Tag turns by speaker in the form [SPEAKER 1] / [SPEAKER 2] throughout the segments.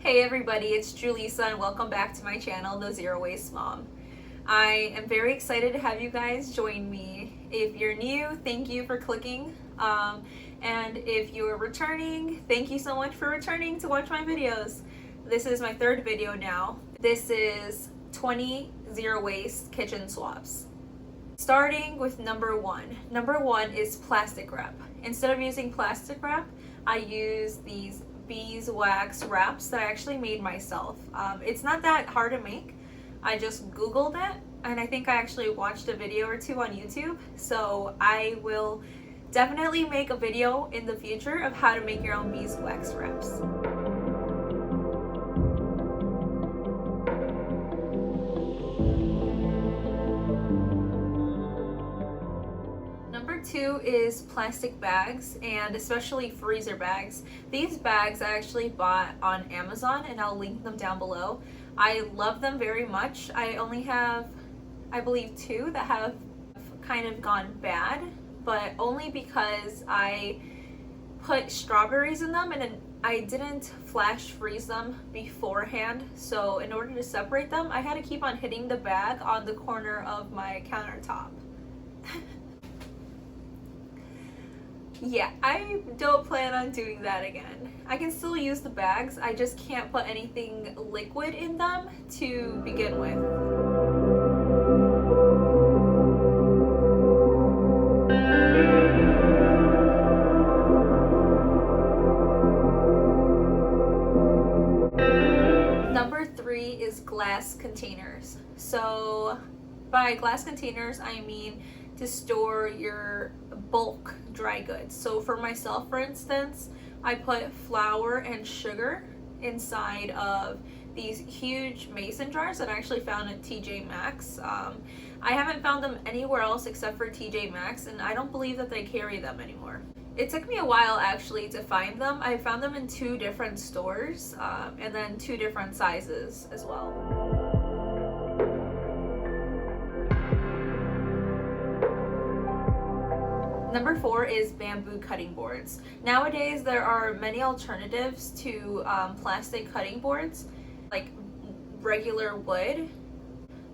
[SPEAKER 1] Hey everybody, it's Julissa and welcome back to my channel, The Zero Waste Mom. I am very excited to have you guys join me. If you're new, thank you for clicking. And if you're returning, thank you so much for returning to watch my videos. This is my third video now. This is 20 zero waste kitchen swaps. Starting with number one. Number one is plastic wrap. Instead of using plastic wrap, I use these beeswax wraps that I actually made myself. It's not that hard to make. I just googled it and I think I actually watched a video or two on YouTube, so I will definitely make a video in the future of how to make your own beeswax wraps. Number two is plastic bags, and especially freezer bags. These bags I actually bought on Amazon and I'll link them down below. I love them very much. I only have, I believe, two that have kind of gone bad, but only because I put strawberries in them and I didn't flash freeze them beforehand. So in order to separate them, I had to keep on hitting the bag on the corner of my countertop. Yeah, I don't plan on doing that again. I can still use the bags, I just can't put anything liquid in them to begin with. Number three is glass containers. So by glass containers, I mean to store your bulk dry goods. So for myself, for instance, I put flour and sugar inside of these huge mason jars that I actually found at TJ Maxx. I haven't found them anywhere else except for TJ Maxx, and I don't believe that they carry them anymore. It took me a while actually to find them. I found them in two different stores and then two different sizes as well. Number four is bamboo cutting boards. Nowadays, there are many alternatives to plastic cutting boards, like regular wood,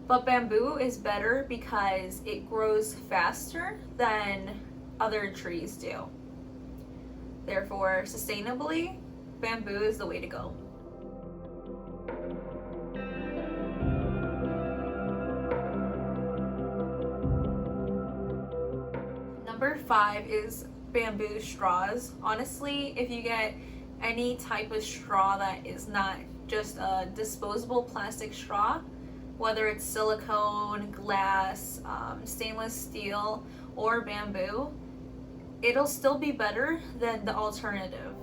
[SPEAKER 1] but bamboo is better because it grows faster than other trees do. Therefore, sustainably, bamboo is the way to go. Number five is bamboo straws. Honestly, if you get any type of straw that is not just a disposable plastic straw, whether it's silicone, glass, stainless steel, or bamboo, it'll still be better than the alternative.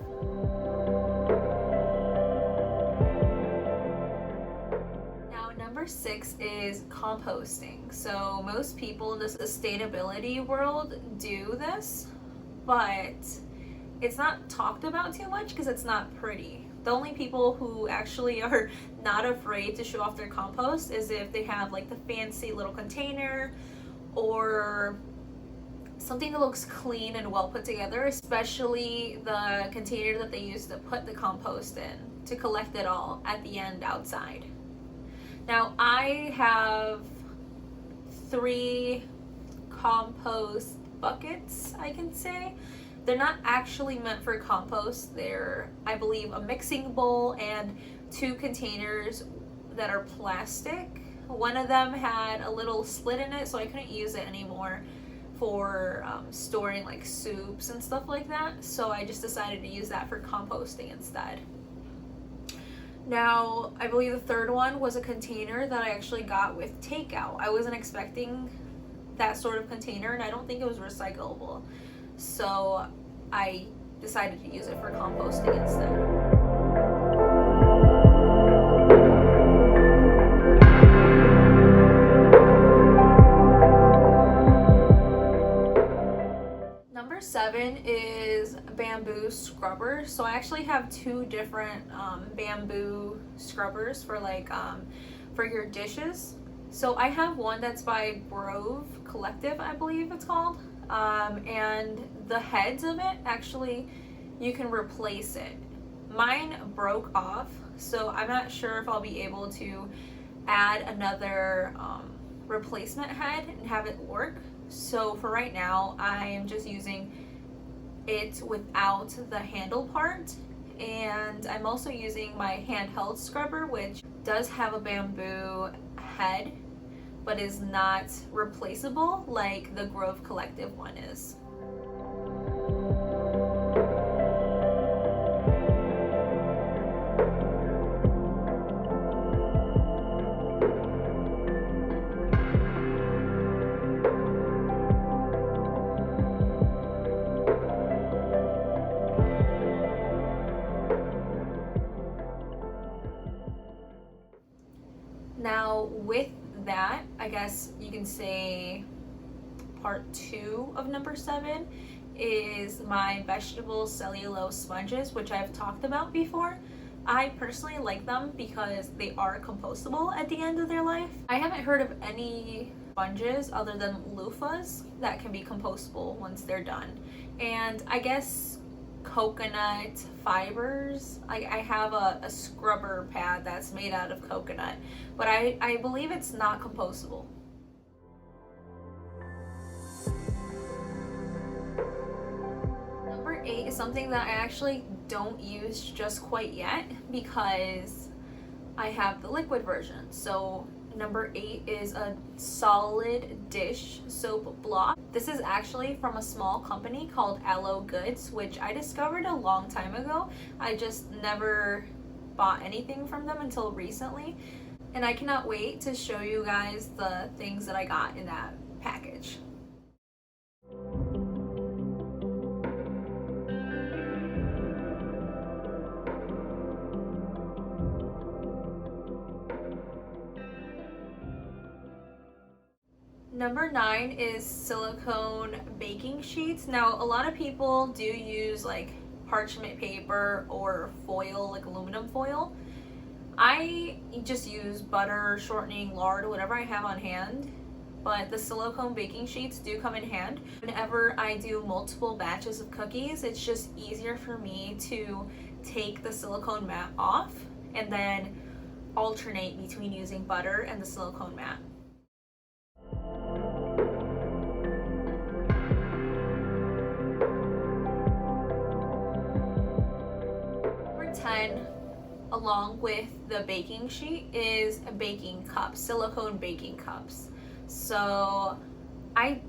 [SPEAKER 1] Number six is composting. So most people in the sustainability world do this, but it's not talked about too much because it's not pretty. The only people who actually are not afraid to show off their compost is if they have like the fancy little container or something that looks clean and well put together, especially the container that they use to put the compost in to collect it all at the end outside. Now, I have 3 compost buckets, I can say. They're not actually meant for compost. They're, I believe, a mixing bowl and 2 containers that are plastic. One of them had a little slit in it, so I couldn't use it anymore for storing like soups and stuff like that. So I just decided to use that for composting instead. Now, I believe the third one was a container that I actually got with takeout. I wasn't expecting that sort of container, and I don't think it was recyclable. So I decided to use it for composting instead. Number 7 is bamboo scrubbers. So I actually have 2 different bamboo scrubbers for like for your dishes. So I have one that's by Grove Collective, I believe it's called, and the heads of it actually you can replace it. Mine broke off, so I'm not sure if I'll be able to add another replacement head and have it work. So for right now, I am just using it without the handle part, and I'm also using my handheld scrubber, which does have a bamboo head but is not replaceable like the Grove Collective one is. Now with that, I guess you can say part 2 of number 7 is my vegetable cellulose sponges, which I've talked about before. I personally like them because they are compostable at the end of their life. I haven't heard of any sponges other than loofahs that can be compostable once they're done. And I guess coconut fibers. I have a scrubber pad that's made out of coconut, but I believe it's not compostable. Number 8 is something that I actually don't use just quite yet because I have the liquid version. So number 8 is a solid dish soap block. This is actually from a small company called Alo Goods, which I discovered a long time ago. I just never bought anything from them until recently. And I cannot wait to show you guys the things that I got in that package. Number 9 is silicone baking sheets. Now, a lot of people do use like parchment paper or foil, like aluminum foil. I just use butter, shortening, lard, whatever I have on hand. But the silicone baking sheets do come in hand. Whenever I do multiple batches of cookies, it's just easier for me to take the silicone mat off and then alternate between using butter and the silicone mat. Number 10, along with the baking sheet, is a baking cup, silicone baking cups. So I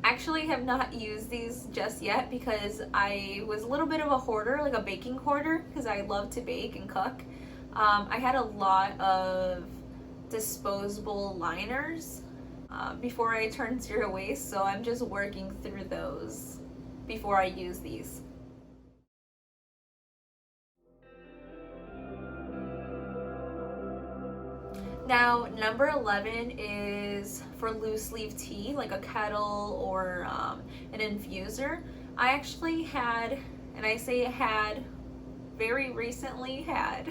[SPEAKER 1] actually have not used these just yet because I was a little bit of a hoarder, like a baking hoarder, because I love to bake and cook. I had a lot of disposable liners before I turned zero waste, so I'm just working through those before I use these. Now, number 11 is for loose leaf tea, like a kettle or an infuser. I actually had, and I say had, very recently had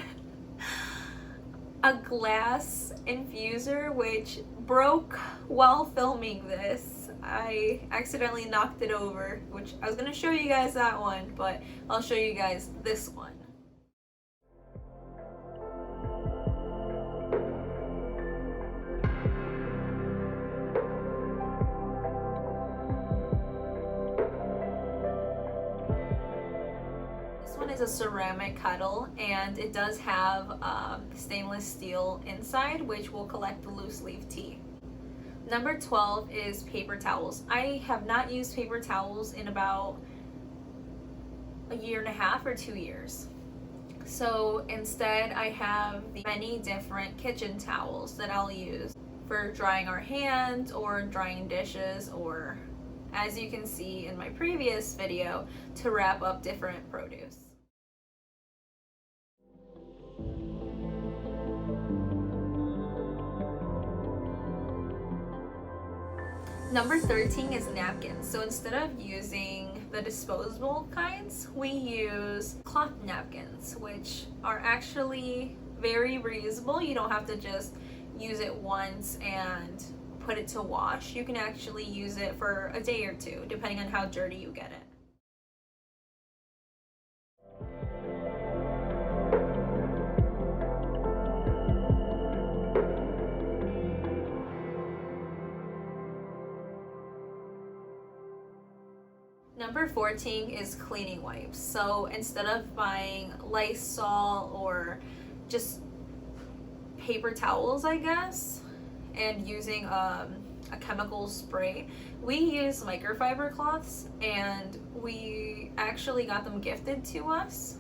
[SPEAKER 1] a glass infuser which broke while filming this. I accidentally knocked it over, which I was going to show you guys that one, but I'll show you guys this one. This one is a ceramic kettle, and it does have stainless steel inside, which will collect the loose leaf tea. Number 12 is paper towels. I have not used paper towels in about a year and a half or 2 years. So instead I have the many different kitchen towels that I'll use for drying our hands or drying dishes, or, as you can see in my previous video, to wrap up different produce. Number 13 is napkins. So instead of using the disposable kinds, we use cloth napkins, which are actually very reusable. You don't have to just use it once and put it to wash. You can actually use it for a day or two, depending on how dirty you get it. Number 14 is cleaning wipes. So instead of buying Lysol or just paper towels, I guess, and using a chemical spray, we use microfiber cloths, and we actually got them gifted to us,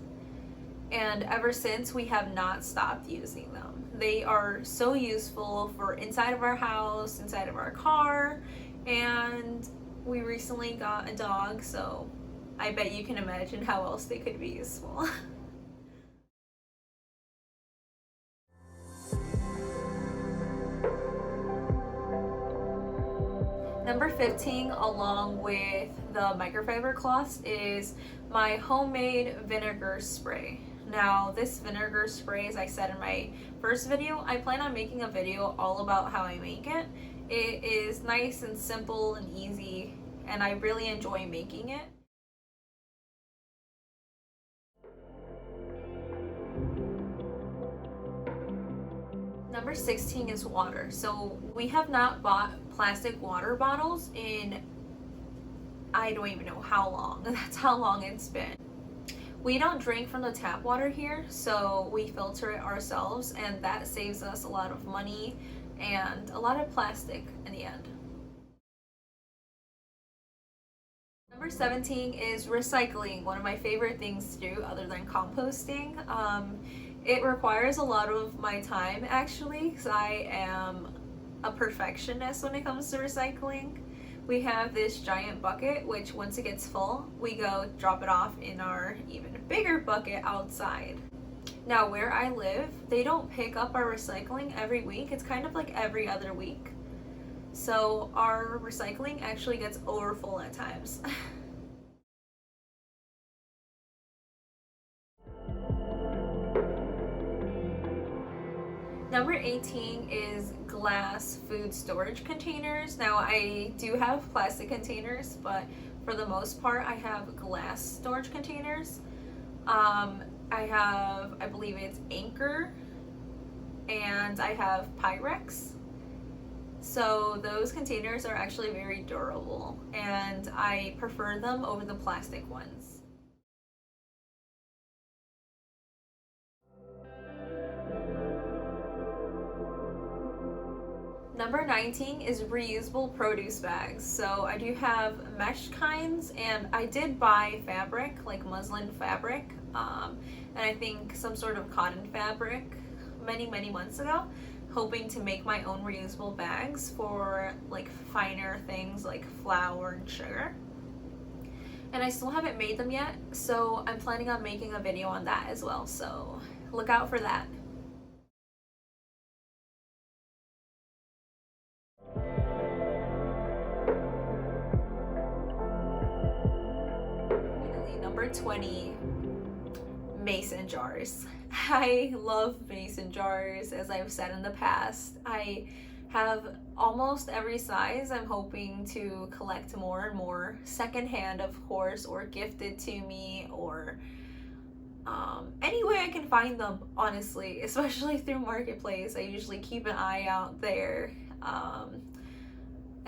[SPEAKER 1] and ever since we have not stopped using them. They are so useful for inside of our house, inside of our car, and we recently got a dog, so I bet you can imagine how else they could be useful. Number 15, along with the microfiber cloths, is my homemade vinegar spray. Now, this vinegar spray, as I said in my first video, I plan on making a video all about how I make it. It is nice and simple and easy, and I really enjoy making it. Number 16 is water. So we have not bought plastic water bottles in, I don't even know how long. That's how long it's been. We don't drink from the tap water here, so we filter it ourselves, and that saves us a lot of money and a lot of plastic in the end. Number 17 is recycling, one of my favorite things to do other than composting. It requires a lot of my time actually, because I am a perfectionist when it comes to recycling. We have this giant bucket, which once it gets full, we go drop it off in our even bigger bucket outside. Now, where I live, they don't pick up our recycling every week. It's kind of like every other week. So our recycling actually gets overfull at times. Number 18 is glass food storage containers. Now, I do have plastic containers, but for the most part, I have glass storage containers. I have, I believe it's Anchor, and I have Pyrex. So those containers are actually very durable, and I prefer them over the plastic ones. Number 19 is reusable produce bags. So I do have mesh kinds, and I did buy fabric, like muslin fabric, and I think some sort of cotton fabric many months ago, hoping to make my own reusable bags for like finer things like flour and sugar. And I still haven't made them yet, so I'm planning on making a video on that as well, so look out for that. Number 20, mason jars. I love mason jars, as I've said in the past. I have almost every size. I'm hoping to collect more and more, secondhand of course, or gifted to me, or any way I can find them, honestly, especially through Marketplace. I usually keep an eye out there.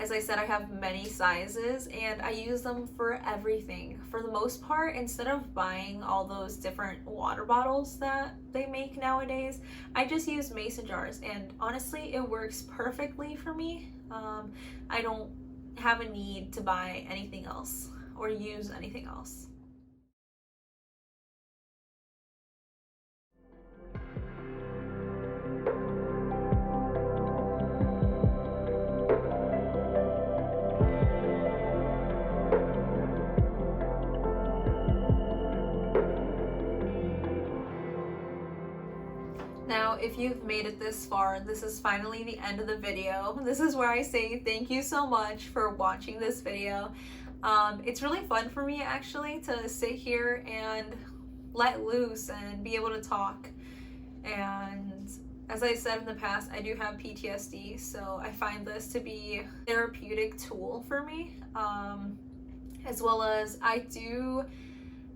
[SPEAKER 1] As I said, I have many sizes, and I use them for everything. For the most part, instead of buying all those different water bottles that they make nowadays, I just use mason jars, and honestly, it works perfectly for me. I don't have a need to buy anything else or use anything else. Now, if you've made it this far, this is finally the end of the video. This is where I say thank you so much for watching this video. It's really fun for me actually to sit here and let loose and be able to talk. And as I said in the past, I do have PTSD, so I find this to be a therapeutic tool for me, as well as I do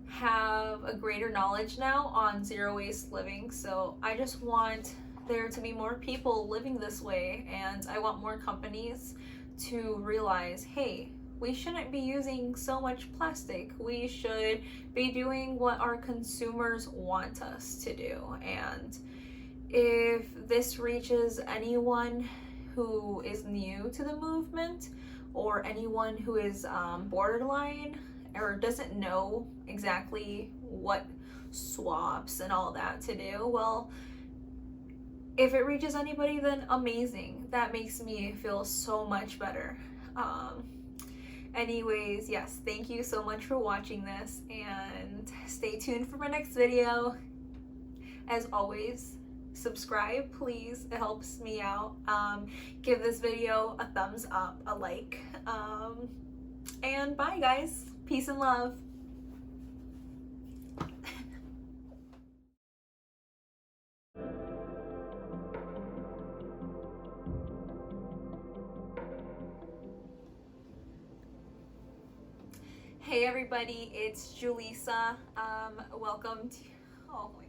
[SPEAKER 1] have a greater knowledge now on zero waste living, so I just want there to be more people living this way, and I want more companies to realize, hey, we shouldn't be using so much plastic. We should be doing what our consumers want us to do. And if this reaches anyone who is new to the movement, or anyone who is borderline or doesn't know exactly what swaps and all that to do, well, if it reaches anybody, then amazing. That makes me feel so much better. Anyways, yes, thank you so much for watching this, and stay tuned for my next video. As always, subscribe, please. It helps me out. Give this video a thumbs up, a like. And bye, guys. Peace and love. Hey everybody, it's Julissa. Welcome to, oh my